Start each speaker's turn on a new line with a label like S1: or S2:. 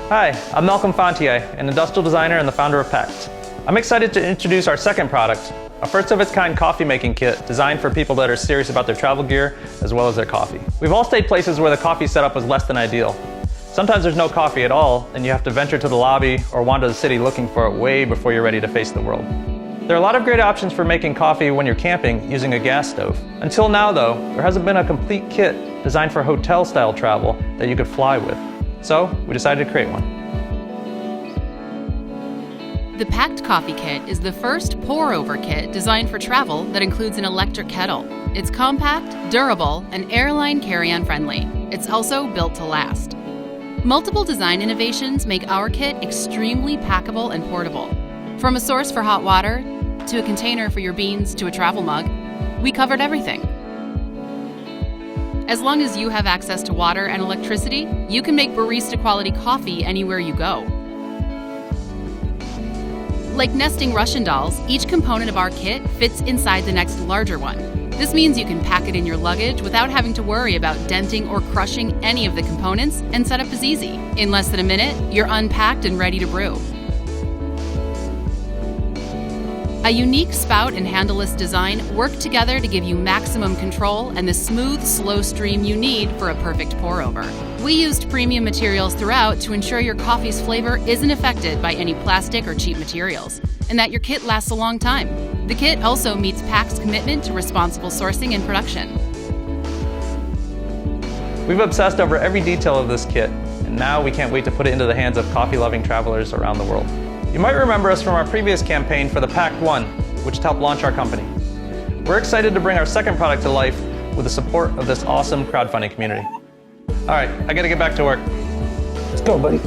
S1: Hi, I'm Malcolm Fontier, an industrial designer and the founder of Pakt. I'm excited to introduce our second product, a first-of-its-kind coffee making kit designed for people that are serious about their travel gear as well as their coffee. We've all stayed places where the coffee setup was less than ideal. Sometimes there's no coffee at all, and you have to venture to the lobby or wander the city looking for it way before you're ready to face the world. There are a lot of great options for making coffee when you're camping using a gas stove. Until now, though, there hasn't been a complete kit designed for hotel-style travel that you could fly with. So we decided to create one.
S2: The Pakt Coffee Kit is the first pour-over kit designed for travel that includes an electric kettle. It's compact, durable, and airline carry-on friendly. It's also built to last. Multiple design innovations make our kit extremely packable and portable. From a source for hot water, to a container for your beans, to a travel mug, we covered everything. As long as you have access to water and electricity, you can make barista-quality coffee anywhere you go. Like nesting Russian dolls, each component of our kit fits inside the next larger one. This means you can pack it in your luggage without having to worry about denting or crushing any of the components, and setup is easy. In less than a minute, you're unpacked and ready to brew. A unique spout and handleless design work together to give you maximum control and the smooth, slow stream you need for a perfect pour-over. We used premium materials throughout to ensure your coffee's flavor isn't affected by any plastic or cheap materials, and that your kit lasts a long time. The kit also meets Pakt's commitment to responsible sourcing and production.
S1: We've obsessed over every detail of this kit, and now we can't wait to put it into the hands of coffee-loving travelers around the world. You might remember us from our previous campaign for the Pakt One, which helped launch our company. We're excited to bring our second product to life with the support of this awesome crowdfunding community. All right, I gotta get back to work.
S3: Let's go, buddy.